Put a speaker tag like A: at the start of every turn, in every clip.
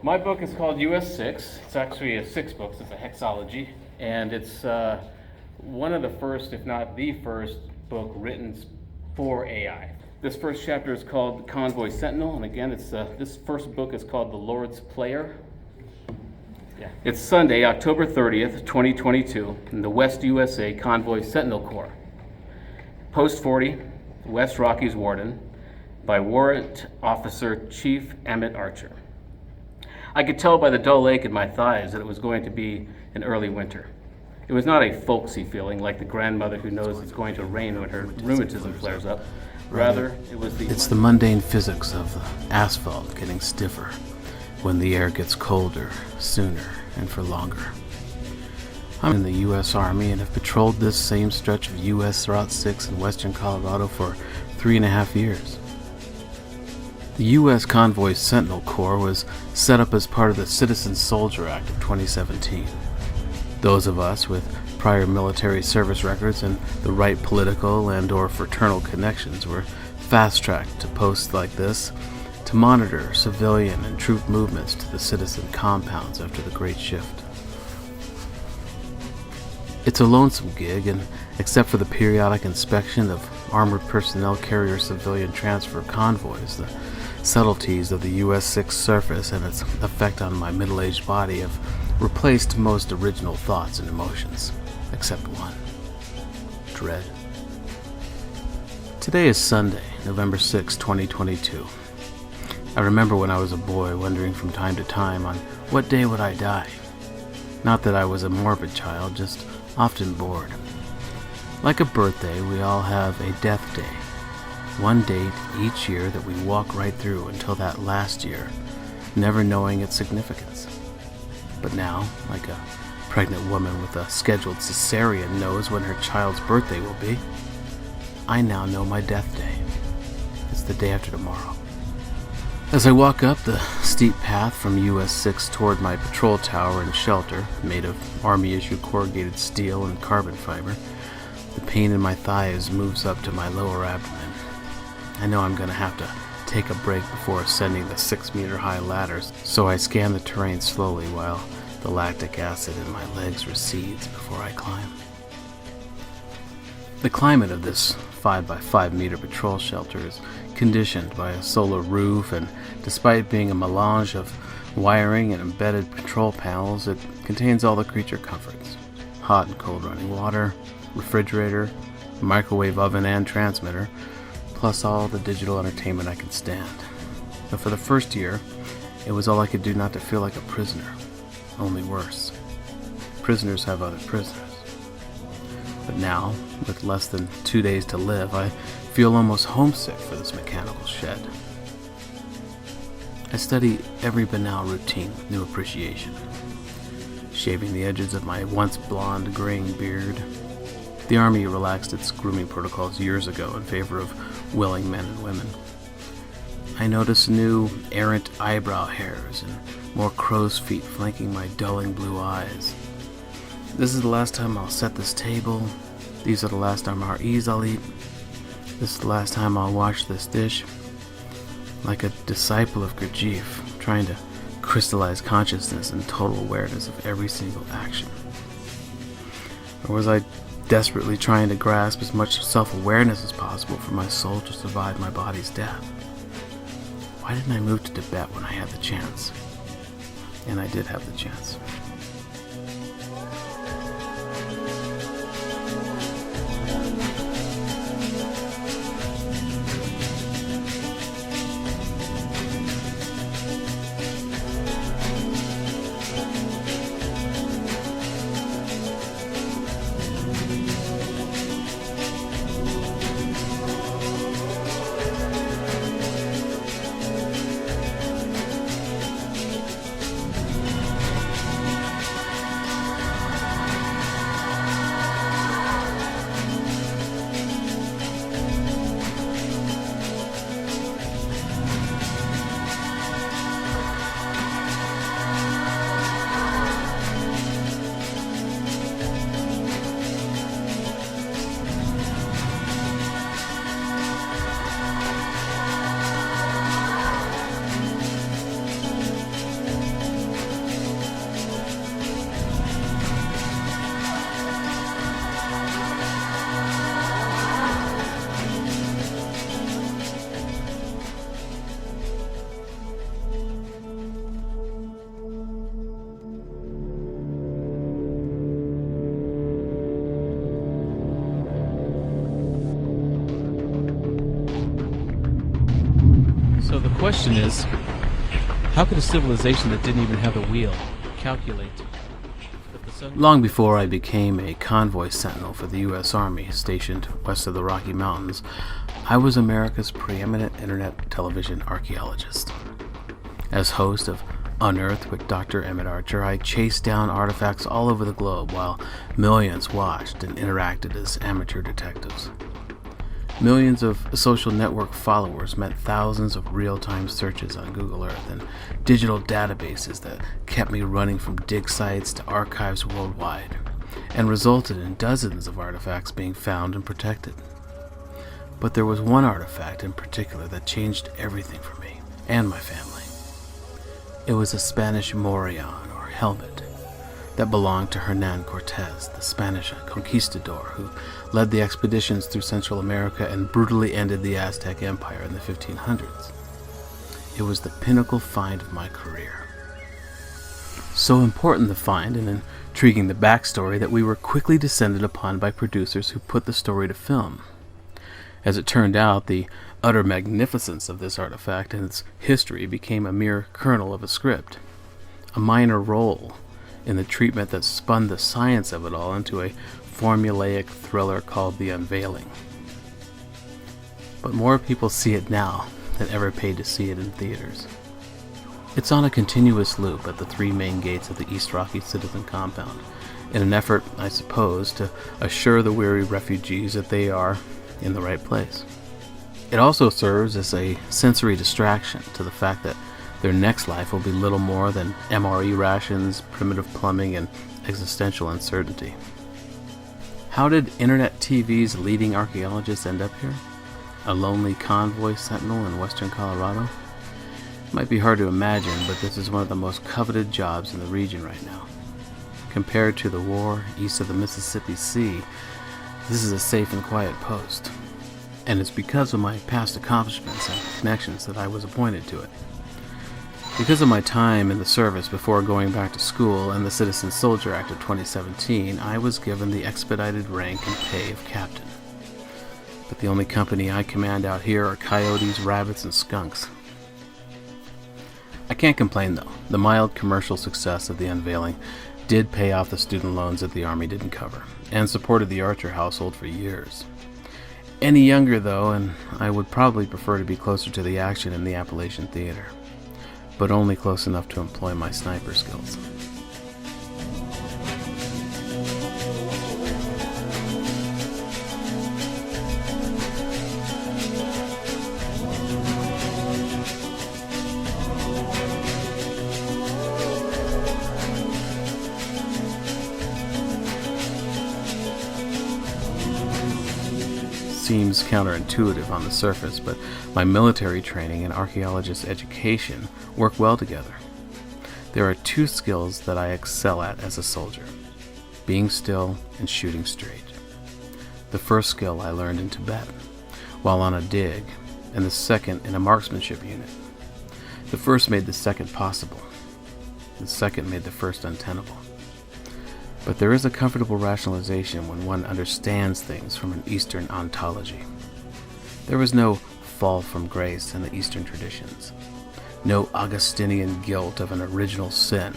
A: My book is called US6. It's actually a 6 books. It's a hexology, and it's one of the first, if not the first, book written for AI. This first chapter is called Convoy Sentinel, and again, this first book is called The Lord's Player. It's Sunday, October 30th, 2022, in the West USA Convoy Sentinel Corps. Post 40, West Rockies Warden, by Warrant Officer Chief Emmett Archer. I could tell by the dull ache in my thighs that it was going to be an early winter. It was not a folksy feeling like the grandmother who knows it's going to rain when her rheumatism flares up. Rather, it's
B: the mundane physics of the asphalt getting stiffer when the air gets colder, sooner, and for longer. I'm in the U.S. Army and have patrolled this same stretch of U.S. Route 6 in western Colorado for 3.5 years. The U.S. Convoy Sentinel Corps was set up as part of the Citizen Soldier Act of 2017. Those of us with prior military service records and the right political and/or fraternal connections were fast-tracked to posts like this to monitor civilian and troop movements to the citizen compounds after the Great Shift. It's a lonesome gig, and except for the periodic inspection of armored personnel carrier civilian transfer convoys, the subtleties of the US6 surface and its effect on my middle-aged body have replaced most original thoughts and emotions, except one: dread. Today is Sunday, November 6, 2022. I remember when I was a boy wondering from time to time on what day would I die. Not that I was a morbid child, just often bored. Like a birthday, we all have a death day. One date each year that we walk right through until that last year, never knowing its significance. But now, like a pregnant woman with a scheduled cesarean knows when her child's birthday will be, I now know my death day. It's the day after tomorrow. As I walk up the steep path from US6 toward my patrol tower and shelter, made of Army-issue corrugated steel and carbon fiber, the pain in my thighs moves up to my lower abdomen. I know I'm going to have to take a break before ascending the 6-meter-high ladders, so I scan the terrain slowly while the lactic acid in my legs recedes before I climb. The climate of this 5x5 meter patrol shelter is conditioned by a solar roof, and despite being a melange of wiring and embedded control panels, it contains all the creature comforts: hot and cold running water, refrigerator, microwave oven and transmitter, plus all the digital entertainment I can stand. But for the first year, it was all I could do not to feel like a prisoner, only worse. Prisoners have other prisoners. But now, with less than 2 days to live, I feel almost homesick for this mechanical shed. I study every banal routine with new appreciation. Shaving the edges of my once blonde, graying beard. The Army relaxed its grooming protocols years ago in favor of willing men and women. I notice new, errant eyebrow hairs and more crow's feet flanking my dulling blue eyes. This is the last time I'll set this table. These are the last MREs I'll eat. This is the last time I'll wash this dish. Like a disciple of Gurdjieff, trying to crystallize consciousness and total awareness of every single action. Or was I desperately trying to grasp as much self-awareness as possible for my soul to survive my body's death? Why didn't I move to Tibet when I had the chance? And I did have the chance.
C: question is, how could a civilization that didn't even have a wheel calculate that the sun...
B: Long before I became a convoy sentinel for the U.S. Army stationed west of the Rocky Mountains, I was America's preeminent internet television archaeologist. As host of Unearthed with Dr. Emmett Archer, I chased down artifacts all over the globe while millions watched and interacted as amateur detectives. Millions of social network followers meant thousands of real-time searches on Google Earth and digital databases that kept me running from dig sites to archives worldwide, and resulted in dozens of artifacts being found and protected. But there was one artifact in particular that changed everything for me and my family. It was a Spanish morion, or helmet, that belonged to Hernan Cortez, the Spanish conquistador who led the expeditions through Central America and brutally ended the Aztec Empire in the 1500s. It was the pinnacle find of my career. So important the find and intriguing the backstory that we were quickly descended upon by producers who put the story to film. As it turned out, the utter magnificence of this artifact and its history became a mere kernel of a script, a minor role in the treatment that spun the science of it all into a formulaic thriller called The Unveiling. But more people see it now than ever paid to see it in theaters. It's on a continuous loop at the three main gates of the East Rocky Citizen Compound, in an effort, I suppose, to assure the weary refugees that they are in the right place. It also serves as a sensory distraction to the fact that their next life will be little more than MRE rations, primitive plumbing, and existential uncertainty. How did Internet TV's leading archaeologists end up here? A lonely convoy sentinel in western Colorado? It might be hard to imagine, but this is one of the most coveted jobs in the region right now. Compared to the war east of the Mississippi Sea, this is a safe and quiet post. And it's because of my past accomplishments and connections that I was appointed to it. Because of my time in the service before going back to school and the Citizen Soldier Act of 2017, I was given the expedited rank and pay of captain. But the only company I command out here are coyotes, rabbits, and skunks. I can't complain though. The mild commercial success of The Unveiling did pay off the student loans that the Army didn't cover, and supported the Archer household for years. Any younger though, and I would probably prefer to be closer to the action in the Appalachian Theater, but only close enough to employ my sniper skills. Seems counterintuitive on the surface, but my military training and archaeologist education work well together. There are two skills that I excel at as a soldier: being still and shooting straight. The first skill I learned in Tibet, while on a dig, and the second in a marksmanship unit. The first made the second possible. The second made the first untenable. But there is a comfortable rationalization when one understands things from an Eastern ontology. There was no fall from grace in the Eastern traditions, no Augustinian guilt of an original sin,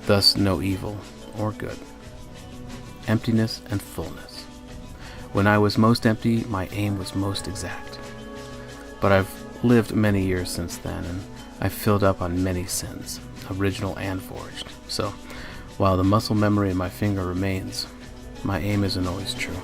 B: thus no evil or good. Emptiness and fullness. When I was most empty, my aim was most exact. But I've lived many years since then, and I've filled up on many sins, original and forged. So, while the muscle memory in my finger remains, my aim isn't always true.